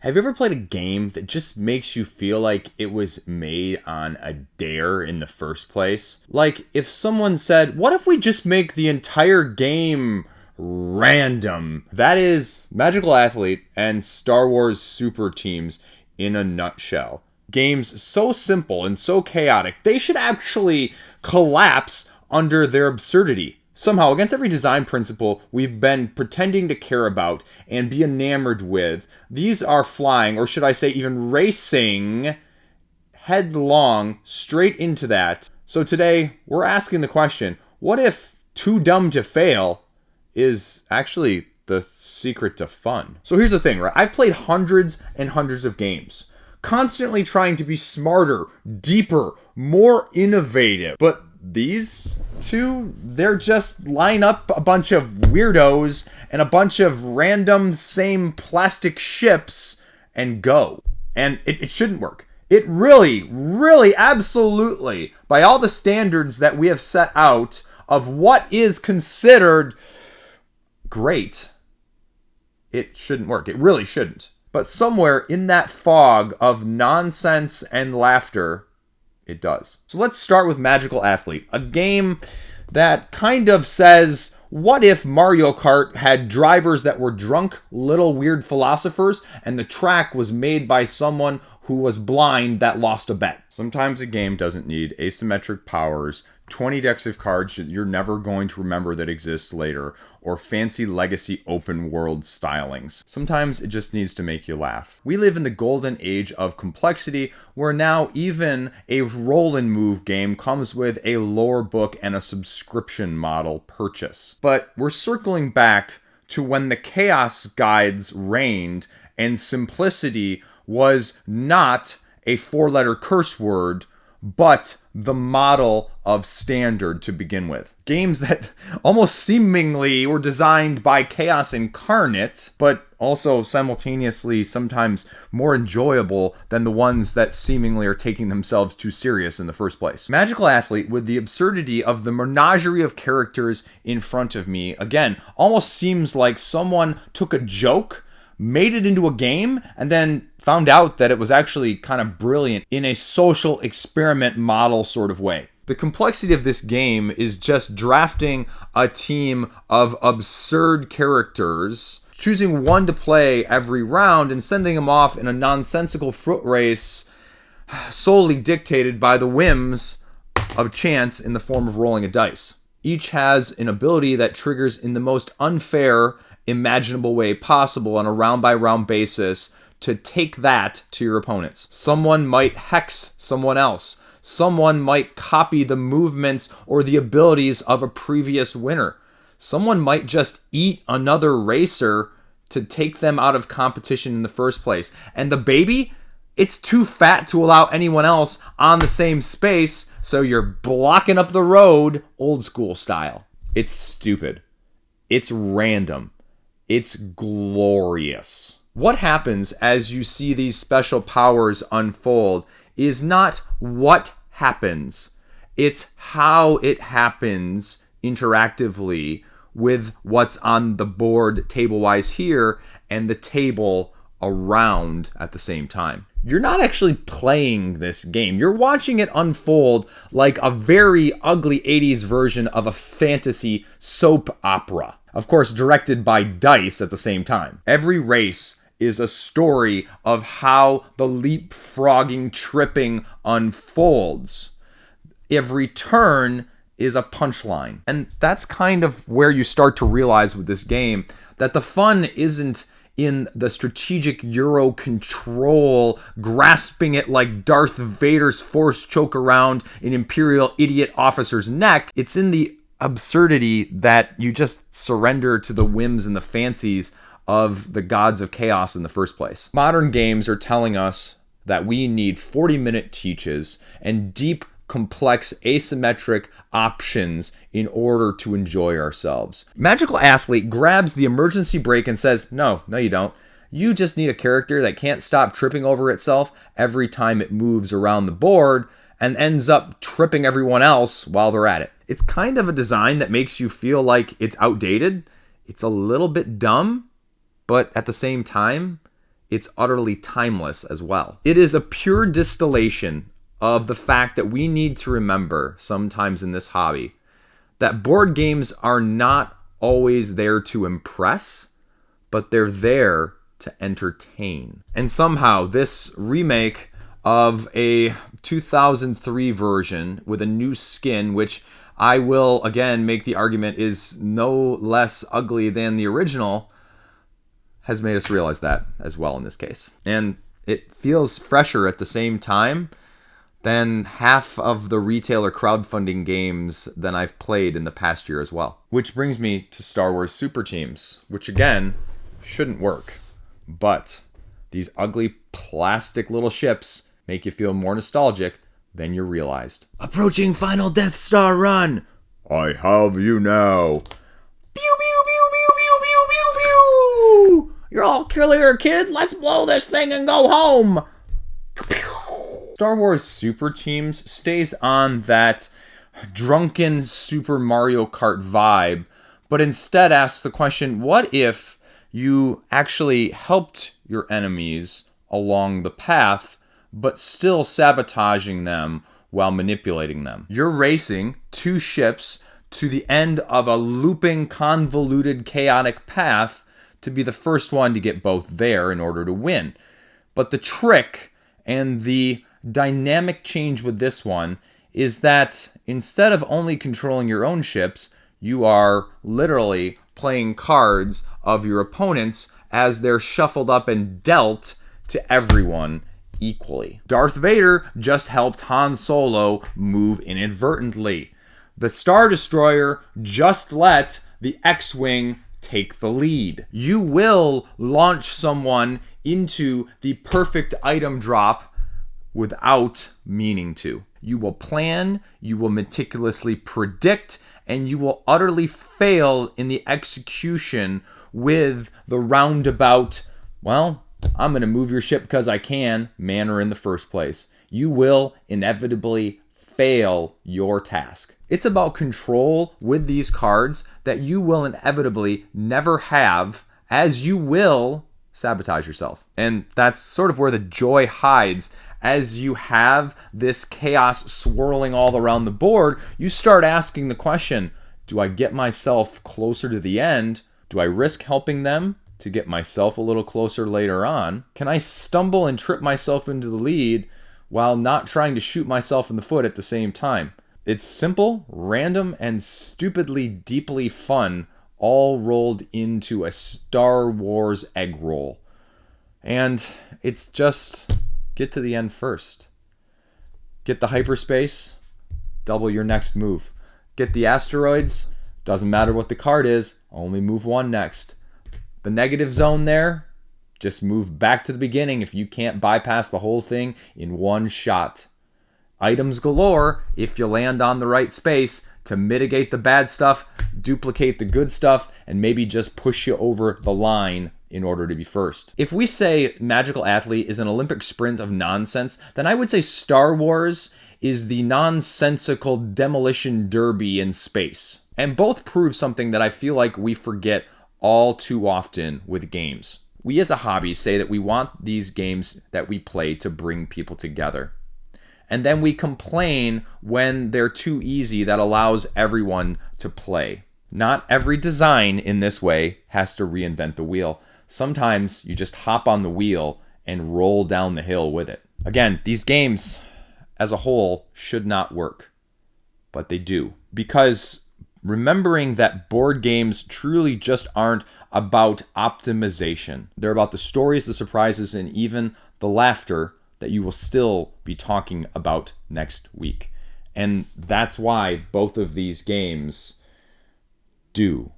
Have you ever played a game that just makes you feel like it was made on a dare in the first place? Like, if someone said, what if we just make the entire game random? That is Magical Athlete and Star Wars Super Teams in a nutshell. Games so simple and so chaotic, they should actually collapse under their absurdity. Somehow, against every design principle we've been pretending to care about and be enamored with, these are flying, or should I say even racing, headlong straight into that. So today, we're asking the question, what if too dumb to fail is actually the secret to fun? So here's the thing, right? I've played hundreds and hundreds of games, constantly trying to be smarter, deeper, more innovative. But these two, they're just line up a bunch of weirdos and a bunch of random same plastic ships and go. And it shouldn't work. It really, really, absolutely, by all the standards that we have set out of what is considered great, it shouldn't work. It really shouldn't. But somewhere in that fog of nonsense and laughter, it does. So let's start with Magical Athlete, a game that kind of says, what if Mario Kart had drivers that were drunk little weird philosophers and the track was made by someone who was blind that lost a bet? Sometimes a game doesn't need asymmetric powers, 20 decks of cards that you're never going to remember that exists later, or fancy legacy open world stylings. Sometimes it just needs to make you laugh. We live in the golden age of complexity, where now even a roll and move game comes with a lore book and a subscription model purchase. But we're circling back to when the chaos guides reigned and simplicity was not a four-letter curse word, but the model of standard to begin with. Games that almost seemingly were designed by chaos incarnate, but also simultaneously sometimes more enjoyable than the ones that seemingly are taking themselves too serious in the first place. Magical Athlete, with the absurdity of the menagerie of characters in front of me, again, almost seems like someone took a joke, made it into a game, and then found out that it was actually kind of brilliant in a social experiment model sort of way. The complexity of this game is just drafting a team of absurd characters, choosing one to play every round, and sending them off in a nonsensical foot race solely dictated by the whims of chance in the form of rolling a dice. Each has an ability that triggers in the most unfair imaginable way possible on a round-by-round basis to take that to your opponents. Someone might hex someone else. Someone might copy the movements or the abilities of a previous winner. Someone might just eat another racer to take them out of competition in the first place. And the baby, it's too fat to allow anyone else on the same space, so you're blocking up the road, old school style. It's stupid. It's random. It's glorious. What happens as you see these special powers unfold is not what happens. It's how it happens interactively with what's on the board table-wise here and the table around at the same time. You're not actually playing this game. You're watching it unfold like a very ugly 80s version of a fantasy soap opera. Of course, directed by dice at the same time. Every race is a story of how the leapfrogging tripping unfolds. Every turn is a punchline. And that's kind of where you start to realize with this game that the fun isn't in the strategic Euro control, grasping it like Darth Vader's force choke around an Imperial idiot officer's neck. It's in the absurdity that you just surrender to the whims and the fancies of the gods of chaos in the first place. Modern games are telling us that we need 40-minute teaches and deep, complex, asymmetric options in order to enjoy ourselves. Magical Athlete grabs the emergency brake and says, no, you don't. You just need a character that can't stop tripping over itself every time it moves around the board and ends up tripping everyone else while they're at it. It's kind of a design that makes you feel like it's outdated. It's a little bit dumb, but at the same time, it's utterly timeless as well. It is a pure distillation of the fact that we need to remember sometimes in this hobby that board games are not always there to impress, but they're there to entertain. And somehow this remake of a 2003 version with a new skin, which I will again make the argument is no less ugly than the original, has made us realize that as well in this case. And it feels fresher at the same time than half of the retailer crowdfunding games than I've played in the past year as well. Which brings me to Star Wars Super Teams, which again, shouldn't work. But these ugly plastic little ships make you feel more nostalgic than you realized. Approaching final Death Star run! I have you now. Pew pew pew pew pew pew pew pew! You're all clear, kid. Let's blow this thing and go home. Star Wars Super Teams stays on that drunken Super Mario Kart vibe, but instead asks the question, what if you actually helped your enemies along the path, but still sabotaging them while manipulating them? You're racing two ships to the end of a looping, convoluted, chaotic path to be the first one to get both there in order to win. But the trick and the dynamic change with this one is that instead of only controlling your own ships, you are literally playing cards of your opponents as they're shuffled up and dealt to everyone equally. Darth Vader just helped Han Solo move inadvertently. The Star Destroyer just let the X-Wing take the lead. You will launch someone into the perfect item drop without meaning to. You will plan, you will meticulously predict, and you will utterly fail in the execution with the roundabout, well, I'm going to move your ship because I can, manner in the first place. You will inevitably fail your task. It's about control with these cards that you will inevitably never have, as you will sabotage yourself. And that's sort of where the joy hides. As you have this chaos swirling all around the board, you start asking the question, do I get myself closer to the end? Do I risk helping them to get myself a little closer later on? Can I stumble and trip myself into the lead while not trying to shoot myself in the foot at the same time? It's simple, random, and stupidly deeply fun, all rolled into a Star Wars egg roll. And it's just get to the end first. Get the hyperspace, double your next move. Get the asteroids, doesn't matter what the card is, only move one next. The negative zone there, just move back to the beginning if you can't bypass the whole thing in one shot. Items galore if you land on the right space to mitigate the bad stuff, duplicate the good stuff, and maybe just push you over the line in order to be first. If we say Magical Athlete is an Olympic sprint of nonsense, then I would say Star Wars is the nonsensical demolition derby in space. And both prove something that I feel like we forget all too often with games. We as a hobby say that we want these games that we play to bring people together. And then we complain when they're too easy that allows everyone to play. Not every design in this way has to reinvent the wheel. Sometimes you just hop on the wheel and roll down the hill with it. Again, these games as a whole should not work, but they do. Because remembering that board games truly just aren't about optimization. They're about the stories, the surprises, and even the laughter that you will still be talking about next week. And that's why both of these games do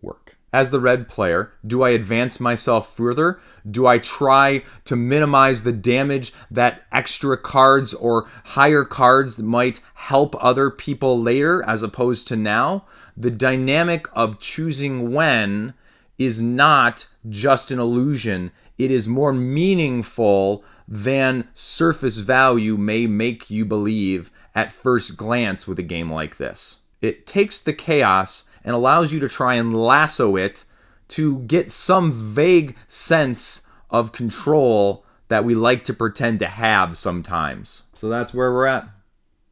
work. As the red player, do I advance myself further? Do I try to minimize the damage that extra cards or higher cards might help other people later as opposed to now? The dynamic of choosing when is not just an illusion. It is more meaningful than surface value may make you believe at first glance with a game like this. It takes the chaos and allows you to try and lasso it to get some vague sense of control that we like to pretend to have sometimes. So that's where we're at.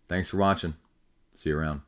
Thanks for watching. See you around.